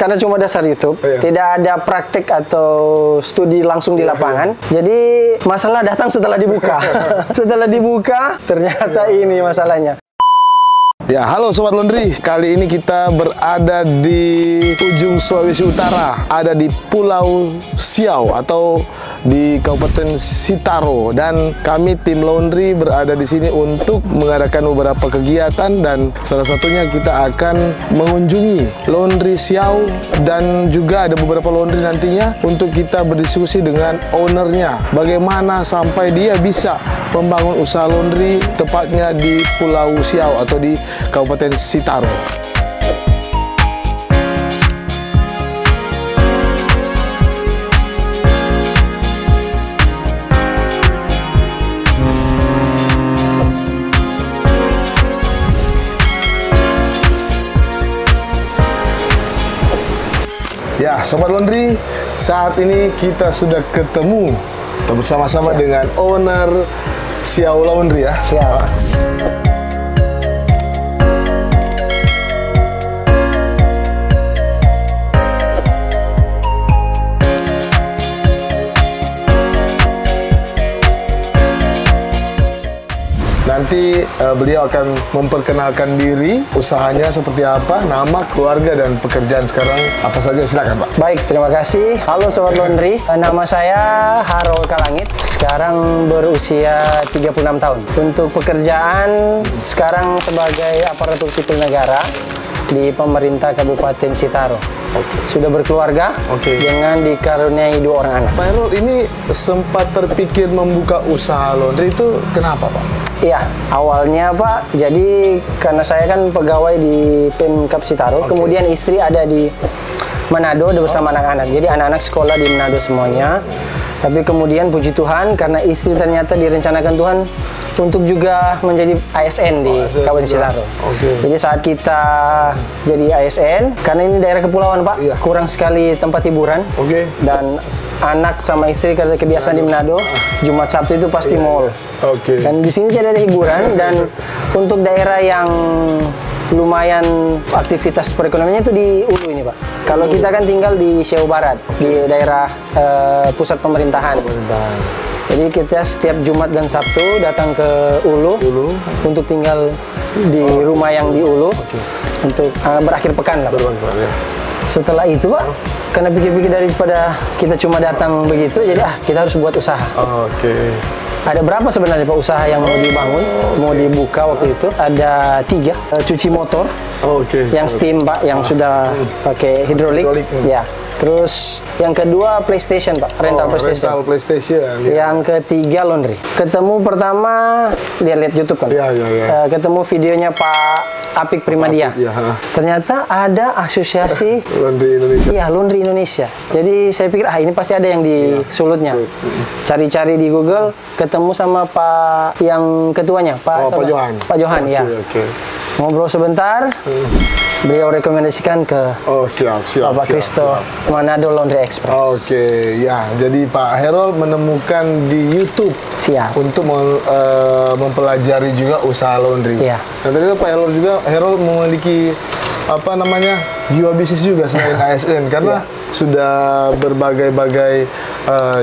karena cuma dasar YouTube, tidak ada praktek atau studi langsung di lapangan. Jadi masalah datang setelah dibuka. Setelah dibuka, ternyata ini masalahnya. Ya, halo Sobat Laundry. Kali ini kita berada di ujung Sulawesi Utara, ada di Pulau Siau atau di Kabupaten Sitaro, dan kami tim laundry berada di sini untuk mengadakan beberapa kegiatan, dan salah satunya kita akan mengunjungi laundry Siau, dan juga ada beberapa laundry nantinya untuk kita berdiskusi dengan ownernya bagaimana sampai dia bisa membangun usaha laundry tepatnya di Pulau Siau atau di Kabupaten Sitaro. Ya, Sobat Laundry, saat ini kita sudah ketemu bersama-sama dengan owner Siau Laundry ya. Siau. Nanti beliau akan memperkenalkan diri, usahanya seperti apa, nama, keluarga, dan pekerjaan sekarang apa saja. Silakan Pak. Baik, terima kasih. Halo Sobat Laundry, nama saya Harold Kalangit. Sekarang berusia 36 tahun. Untuk pekerjaan sekarang sebagai aparatur sipil negara di pemerintah Kabupaten Sitaro. Sudah berkeluarga dengan dikaruniai 2 orang anak. Pak Harold, ini sempat terpikir membuka usaha laundry itu kenapa Pak? Iya, awalnya Pak, jadi karena saya kan pegawai di Pemkab Sitaro, kemudian istri ada di Manado bersama anak-anak. Jadi anak-anak sekolah di Manado semuanya. Tapi kemudian puji Tuhan, karena istri ternyata direncanakan Tuhan untuk juga menjadi ASN di Kabupaten Sitaro. Jadi saat kita jadi ASN, karena ini daerah kepulauan Pak, kurang sekali tempat hiburan. Dan anak sama istri karena kebiasaan di Manado, Jumat Sabtu itu pasti mall. Dan di sini tidak ada hiburan, dan untuk daerah yang lumayan aktivitas perekonomiannya itu di Ulu ini Pak. Kalau kita kan tinggal di Siau Barat, di daerah pusat pemerintahan. Jadi kita setiap Jumat dan Sabtu datang ke Ulu untuk tinggal di rumah yang di Ulu untuk berakhir pekan lah. Setelah itu Pak, karena pikir-pikir daripada kita cuma datang begitu, jadi kita harus buat usaha. Ada berapa sebenarnya Pak usaha yang mau dibangun, mau dibuka waktu itu? Ada 3, cuci motor, yang steam Pak, yang sudah pakai hidrolik. Ya. Terus yang kedua PlayStation Pak, rental PlayStation. Yang ketiga laundry. Ketemu pertama, lihat YouTube kan? Ketemu videonya Pak Apik Primadia. Ternyata ada asosiasi Laundry Indonesia. Iya, Laundry Indonesia. Jadi saya pikir ini pasti ada yang di sulutnya. Cari-cari di Google, ketemu sama Pak yang ketuanya, Pak Johan. Pak Johan ya. Ngobrol sebentar. Beliau rekomendasikan ke Bapak Kristo Manado Laundry Express. Ya, jadi Pak Harold menemukan di YouTube untuk mempelajari juga usaha laundry. Dan tadi Pak Harold memiliki jiwa bisnis juga selain ASN, karena sudah berbagai-bagai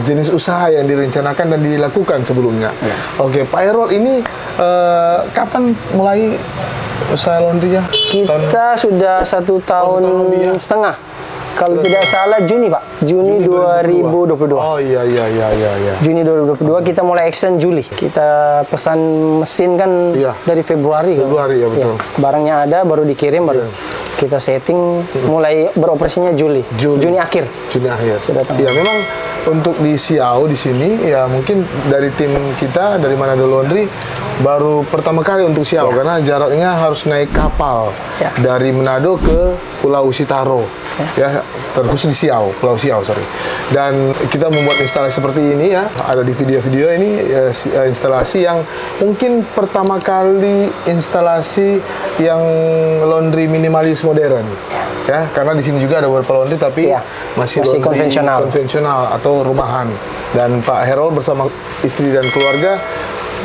jenis usaha yang direncanakan dan dilakukan sebelumnya. Pak Harold, ini kapan mulai usaha laundry-nya? Kita sudah 1 tahun setengah. Kalau tidak salah Juni Pak, Juni 2022. Juni 2022 kita mulai action Juli. Kita pesan mesin kan dari Februari. Ya betul. Barangnya ada, baru dikirim, baru kita setting, mulai beroperasinya Juni akhir. Ya, memang untuk di Siau di sini ya, mungkin dari tim kita dari Manado Laundry baru pertama kali untuk Siau, karena jaraknya harus naik kapal dari Manado ke Pulau Sitaro. Terkhusus di Siau, Pulau Siau, Dan kita membuat instalasi seperti ini ya, ada di video-video ini instalasi yang mungkin pertama kali instalasi yang laundry minimalis modern. Karena di sini juga ada beberapa laundry tapi masih konvensional atau rumahan. Dan Pak Harold bersama istri dan keluarga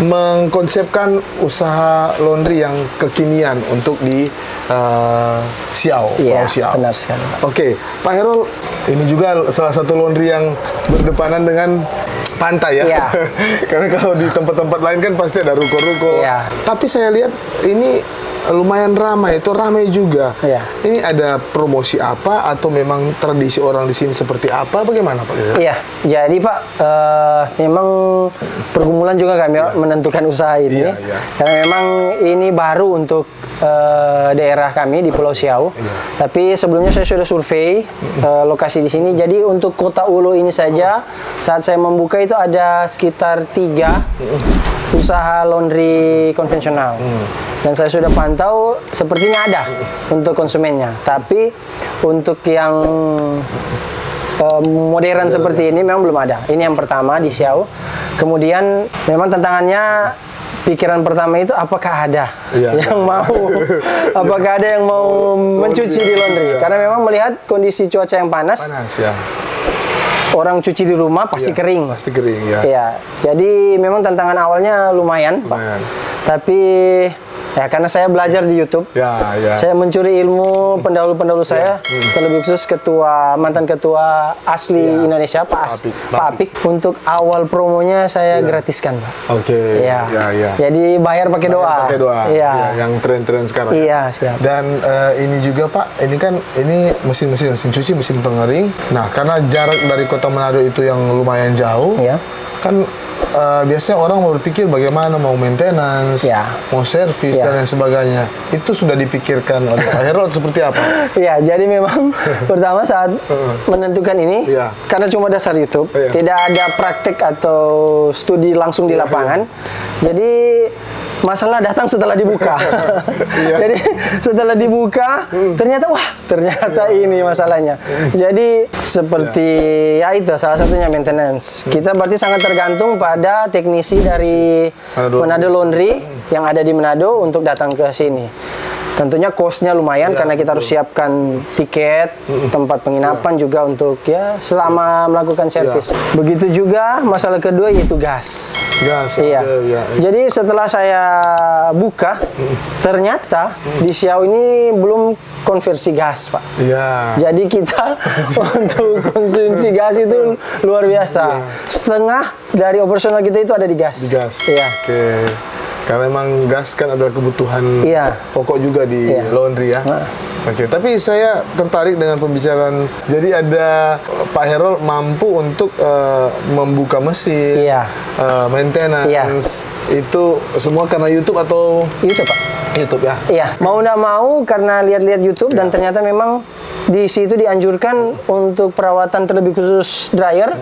mengkonsepkan usaha laundry yang kekinian untuk di Siau, Iya, Pulau Siau. benar sekali, Pak. Oke, Pak Herul, ini juga salah satu laundry yang berdepanan dengan pantai ya. Iya. Karena kalau di tempat-tempat lain kan pasti ada ruko-ruko. Iya. Tapi saya lihat ini lumayan ramai, itu ramai juga. Iya. Ini ada promosi apa atau memang tradisi orang di sini seperti apa? Bagaimana Pak? Iya, jadi Pak, memang pergumulan juga kami menentukan usaha ini. Iya, iya. Karena memang ini baru untuk daerah kami di Pulau Siau. Iya. Tapi sebelumnya saya sudah survei lokasi di sini. Jadi untuk Kota Ulu ini saja, saat saya membuka itu ada sekitar 3 usaha laundry konvensional. Dan saya sudah pantau sepertinya ada untuk konsumennya. Tapi untuk yang modern seperti ini memang belum ada. Ini yang pertama di Siau. Kemudian memang tantangannya, pikiran pertama itu apakah ada yang mau, apakah ada yang mau mencuci di laundry? Karena memang melihat kondisi cuaca yang panas Ya. orang cuci di rumah pasti kering. Pasti kering ya. Ya, jadi memang tantangan awalnya lumayan, Pak. Tapi ya karena saya belajar di YouTube, saya mencuri ilmu pendahulu-pendahulu saya, terlebih khusus mantan ketua asli Indonesia, Pak Apik. Untuk awal promonya saya gratiskan, Pak. Oke. Jadi bayar pakai doa. Pakai doa. Iya. Yang tren-tren sekarang. Iya, siap. Dan ini juga Pak, ini kan mesin cuci, mesin pengering. Nah, karena jarak dari Kota Manado itu yang lumayan jauh, kan biasanya orang mau berpikir bagaimana mau maintenance, mau servis dan lain sebagainya. Itu sudah dipikirkan oleh Pak Herul seperti apa? Ya, jadi memang pertama saat menentukan ini, karena cuma dasar YouTube, tidak ada praktek atau studi langsung di lapangan. Jadi masalah datang setelah dibuka. Jadi setelah dibuka, ternyata ini masalahnya. Jadi seperti itu salah satunya maintenance. Kita berarti sangat tergantung pada teknisi dari Manado Laundry yang ada di Manado untuk datang ke sini. Tentunya cost-nya lumayan karena kita harus siapkan tiket, tempat penginapan juga untuk selama melakukan servis. Begitu juga masalah kedua yaitu gas. Jadi setelah saya buka, ternyata di Siau ini belum konversi gas, Pak. Jadi kita untuk konsumsi gas itu luar biasa. Setengah dari operasional kita itu ada di gas. Oke. Karena memang gas kan adalah kebutuhan pokok juga di laundry ya. Oke, tapi saya tertarik dengan pembicaraan. Jadi ada Pak Herul mampu untuk membuka mesin, maintenance, itu semua karena YouTube atau? YouTube, Pak. YouTube ya? Iya, mau nggak mau karena lihat-lihat YouTube dan ternyata memang di situ dianjurkan untuk perawatan terlebih khusus dryer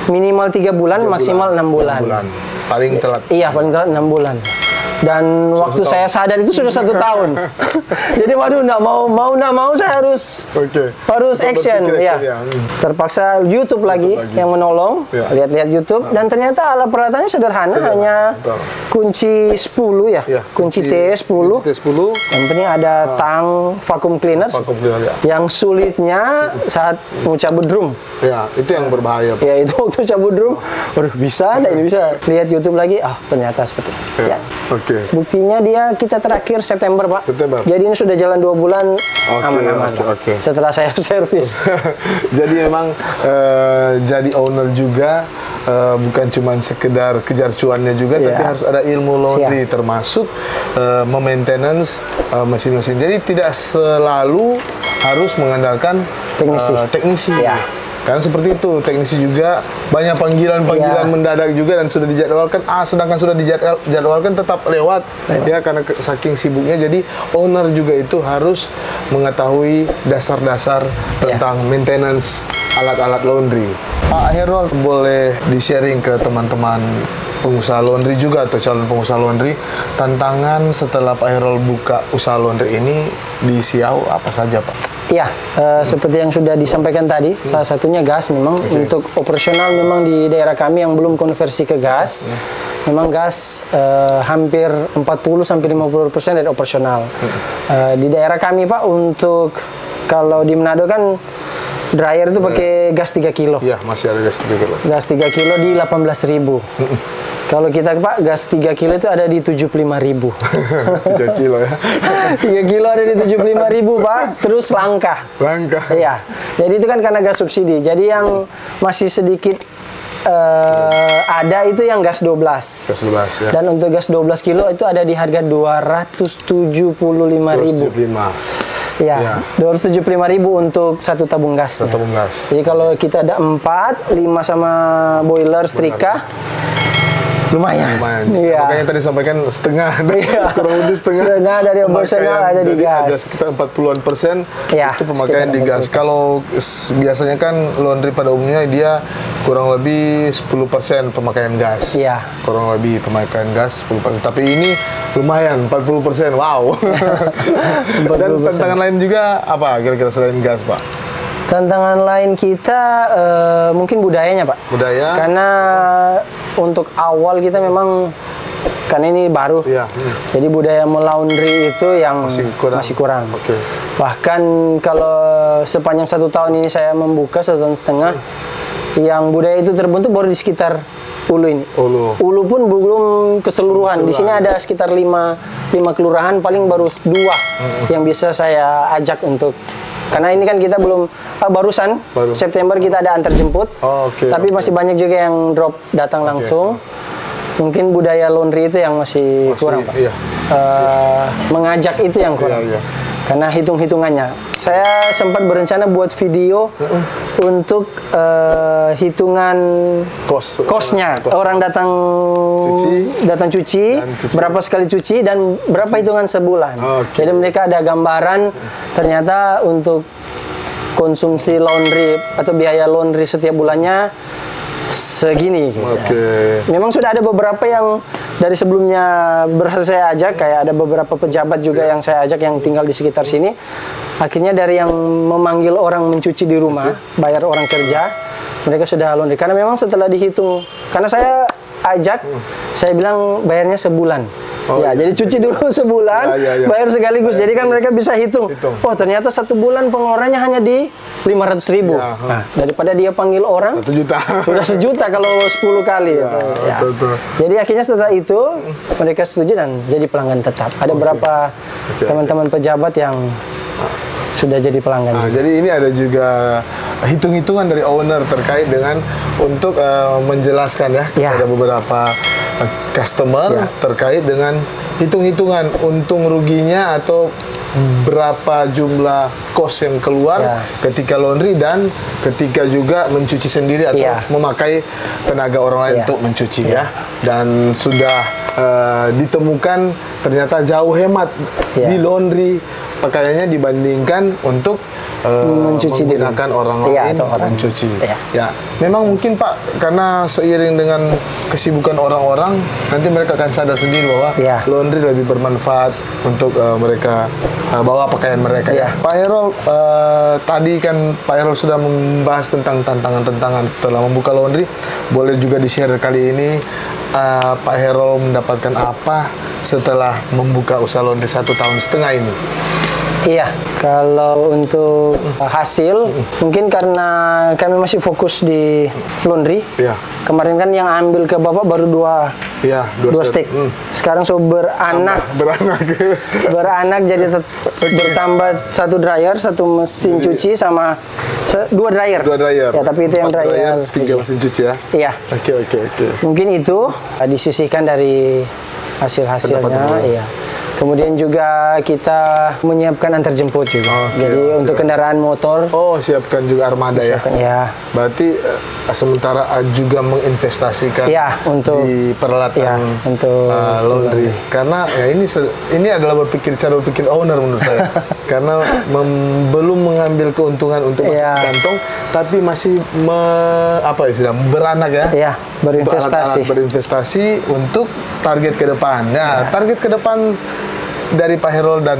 minimal 3 bulan, maksimal 6 bulan. Paling telat. Iya, paling telat 6 bulan. Dan waktu saya sadar itu sudah 1 tahun. Jadi waduh, nggak mau saya harus action. Terpaksa YouTube lagi yang menolong. Lihat-lihat YouTube dan ternyata alat peralatannya sederhana, hanya kunci 10 kunci T10. Yang penting ada tang vacuum cleaner. Yang sulitnya saat mau cabut drum. Itu yang berbahaya. Ya, itu waktu cabut drum. Waduh, bisa enggak ini bisa. Lihat YouTube lagi, ternyata seperti itu. Buktinya kita terakhir September, Pak. Jadi ini sudah jalan 2 bulan aman-aman. Setelah saya servis. Jadi memang jadi owner juga bukan cuma sekedar kejar cuannya juga, tapi harus ada ilmu laundry termasuk memaintenance mesin-mesin. Jadi tidak selalu harus mengandalkan teknisi. Karena seperti itu, teknisi juga banyak panggilan-panggilan mendadak juga dan sudah dijadwalkan, sedangkan sudah dijadwalkan tetap lewat karena saking sibuknya. Jadi owner juga itu harus mengetahui dasar-dasar tentang maintenance alat-alat laundry. Pak Herul, boleh di-sharing ke teman-teman pengusaha laundry juga atau calon pengusaha laundry, tantangan setelah Pak Herul buka usaha laundry ini di Siau apa saja, Pak? Iya, seperti yang sudah disampaikan tadi, salah satunya gas. Memang untuk operasional memang di daerah kami yang belum konversi ke gas, memang gas hampir 40-50% dari operasional. Di daerah kami, Pak, untuk kalau di Manado kan dryer itu pakai gas 3 kilo. Iya, masih ada gas 3 kilo. Gas 3 kilo di 18.000. Kalau kita Pak, gas 3 kilo itu ada di 75.000. 3 kilo ya. 3 kilo ada di 75.000 Pak, terus langka. Langka. Iya, jadi itu kan karena gas subsidi. Jadi yang masih sedikit ada itu yang gas 12. Gas 12 ya. Dan untuk gas 12 kilo itu ada di harga 275.000. 275. Ya, 275.000 untuk satu tabung gas. Satu tabung gas. Jadi kalau kita ada 4, 5 sama boiler setrika, lumayan. Iya. Makanya tadi sampaikan setengah, Iya. kurang lebih setengah. Setengah dari operasional ada di Jadi gas. ada sekitar 40-an% Iya, itu pemakaian di sekitar gas. Kalau biasanya kan laundry pada umumnya dia kurang lebih 10% pemakaian gas. Iya. Kurang lebih pemakaian gas 10%. Tapi ini lumayan 40%. Wow. Dan 40%. tantangan lain juga apa kira-kira selain gas, Pak? Tantangan lain kita mungkin budayanya Pak. Budaya? Karena untuk awal kita memang karena ini baru. Iya. Jadi budaya melaundry itu yang Masih kurang. Oke. Bahkan kalau sepanjang 1 tahun ini saya membuka 1,5 tahun, yang budaya itu terbentuk baru di sekitar Ulu ini. Ulu pun belum keseluruhan. Di sini ada sekitar 5 kelurahan, paling baru 2 yang bisa saya ajak untuk. Karena ini kan kita belum barusan September kita ada antar jemput. Tapi masih banyak juga yang drop datang langsung. Mungkin budaya laundry itu yang masih kurang, Pak. Iya. Mengajak itu yang kurang. Iya. Karena hitung-hitungannya. Saya sempat berencana buat video untuk hitungan kosnya. Orang datang cuci, berapa sekali cuci dan berapa hitungan sebulan. Jadi mereka ada gambaran ternyata untuk konsumsi laundry atau biaya laundry setiap bulannya segini. Memang sudah ada beberapa yang dari sebelumnya berhasil saya ajak, kayak ada beberapa pejabat juga yang saya ajak yang tinggal di sekitar sini. Akhirnya dari yang memanggil orang mencuci di rumah, bayar orang kerja, mereka sudah laundry. Karena memang setelah dihitung, karena saya ajak, saya bilang bayarnya sebulan. Jadi cuci dulu sebulan, bayar sekaligus. Jadi kan mereka bisa hitung. Oh ternyata 1 bulan pengeluarannya hanya di 500.000. Nah, daripada dia panggil orang 1 juta. Sudah 1 juta kalau 10 kali. Jadi akhirnya setelah itu mereka setuju dan jadi pelanggan tetap. Ada beberapa teman-teman pejabat yang sudah jadi pelanggan. Jadi ini ada juga hitung-hitungan dari owner terkait dengan untuk menjelaskan kepada beberapa customer terkait dengan hitung-hitungan untung ruginya atau berapa jumlah kos yang keluar ketika laundry dan ketika juga mencuci sendiri atau memakai tenaga orang lain untuk mencuci dan sudah ditemukan ternyata jauh hemat di laundry pakaiannya dibandingkan untuk menggunakan orang lain mencuci. Memang mungkin Pak, karena seiring dengan kesibukan orang-orang, nanti mereka akan sadar sendiri bahwa laundry lebih bermanfaat untuk mereka bawa pakaian mereka. Pak Herol, tadi kan Pak Herol sudah membahas tentang tantangan-tantangan setelah membuka laundry. Boleh juga di-share kali ini Pak Herol mendapatkan apa setelah membuka usaha laundry 1,5 tahun ini? Iya, kalau untuk hasil, mungkin karena kami masih fokus di laundry. Kemarin kan yang ambil ke Bapak baru 2 stick. Sekarang beranak jadi bertambah 1 dryer, 1 mesin cuci sama 2 dryer. 2 dryer. Ya, tapi itu yang dryer. 3 mesin cuci ya. Iya. Oke. Mungkin itu disisihkan dari hasil-hasilnya. Iya. Kemudian juga kita menyiapkan antar jemput juga. Jadi untuk kendaraan motor. Siapkan juga armada Berarti sementara juga menginvestasikan untuk peralatan untuk laundry. Karena ini adalah cara berpikir owner menurut saya. Karena belum mengambil keuntungan untuk masuk kantong, tapi masih beranak berinvestasi untuk target ke depan. Target ke depan dari Pak Herol dan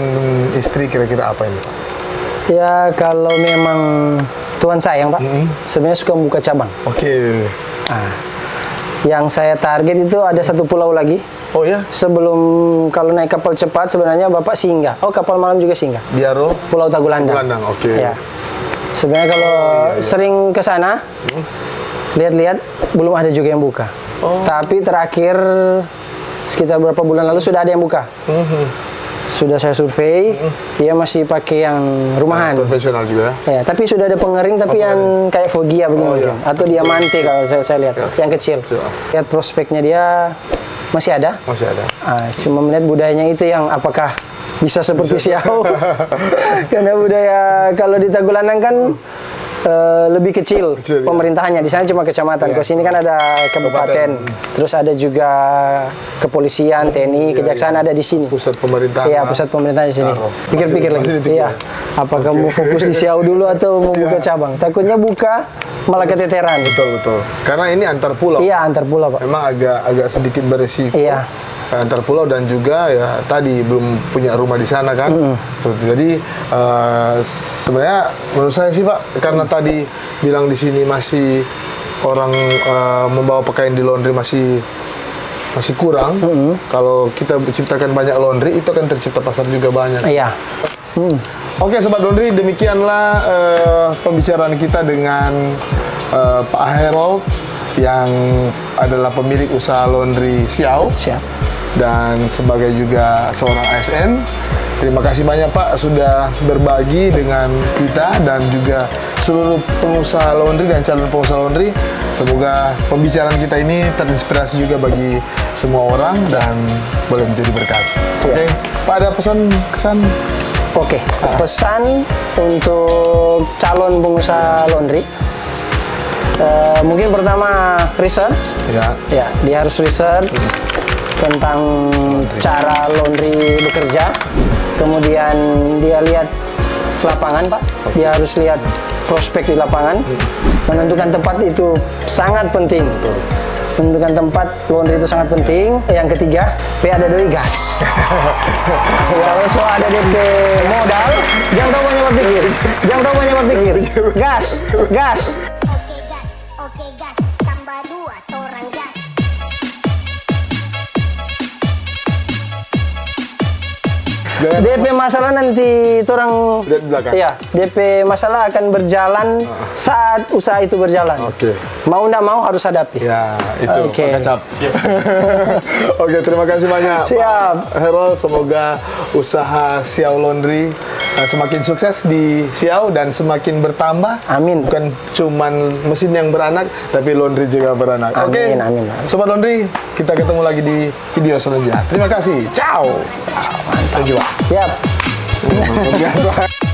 istri kira-kira apa ini, Pak? Ya kalau memang Tuhan sayang, Pak, sebenarnya suka membuka cabang. Yang saya target itu ada 1 pulau lagi. Sebelum kalau naik kapal cepat sebenarnya Bapak singgah. Kapal malam juga singgah. Biaro, Pulau Tagulandang. Sebenarnya kalau sering ke sana, lihat-lihat belum ada juga yang buka. Tapi terakhir sekitar beberapa bulan lalu sudah ada yang buka. Sudah saya survei, dia masih pakai yang rumahan. Konvensional juga. Ya, tapi sudah ada pengering tapi yang kayak Foggia begini mungkin. Atau diamante kalau saya lihat, yang kecil. Lihat prospeknya dia masih ada. Masih ada. Cuma melihat budayanya itu yang apakah bisa seperti Siau. Karena budaya kalau di Tagulandang kan lebih kecil pemerintahannya. Di sana cuma kecamatan. Kalau sini kan ada kabupaten. Terus ada juga kepolisian, TNI, kejaksaan ada di sini. Pusat pemerintahan. Iya, pusat pemerintahan di sini. Pikir-pikir lagi. Iya. Apakah mau fokus di Siau dulu atau mau buka cabang? Takutnya buka malah keteteran. Betul. Karena ini antar pulau. Iya, antar pulau, Pak. Memang agak sedikit beresiko. Iya. Antar pulau dan juga ya tadi belum punya rumah di sana kan. Jadi sebenarnya menurut saya sih Pak, karena tadi bilang di sini masih orang membawa pakaian di laundry masih kurang. Kalau kita ciptakan banyak laundry, itu akan tercipta pasar juga banyak. Iya. Oke Sobat Laundry, demikianlah pembicaraan kita dengan Pak Harold yang adalah pemilik usaha laundry Siau. Siap. Dan sebagai juga seorang ASN. Terima kasih banyak Pak sudah berbagi dengan kita dan juga seluruh pengusaha laundry dan calon pengusaha laundry. Semoga pembicaraan kita ini terinspirasi juga bagi semua orang dan boleh menjadi berkat. Oke, Pak ada pesan kesan? Oke, pesan untuk calon pengusaha laundry. Mungkin pertama research. Ya, dia harus research tentang cara laundry bekerja. Kemudian dia lihat lapangan, Pak. Dia harus lihat prospek di lapangan. Menentukan tempat itu sangat penting. Menentukan tempat laundry itu sangat penting. Yang ketiga, ada doi gas. Kalau soal ada DP modal, jangan tahu banyak berpikir. Jangan tahu banyak berpikir. Gas. Oke gas, tambah 2 torang gas. DP masalah nanti orang ya DP masalah akan berjalan saat usaha itu berjalan. Mau nggak mau harus hadapi. Ya itu Pak Kacap. Oke, terima kasih banyak Siap. Pak Harold. Semoga usaha Siau Laundry semakin sukses di Siau dan semakin bertambah. Amin. Bukan cuman mesin yang beranak, tapi laundry juga beranak. Oke, amin. Sobat Laundry, kita ketemu lagi di video selanjutnya. Terima kasih. Ciao. Mantap. Thank you, Pak. Siap. Biasa.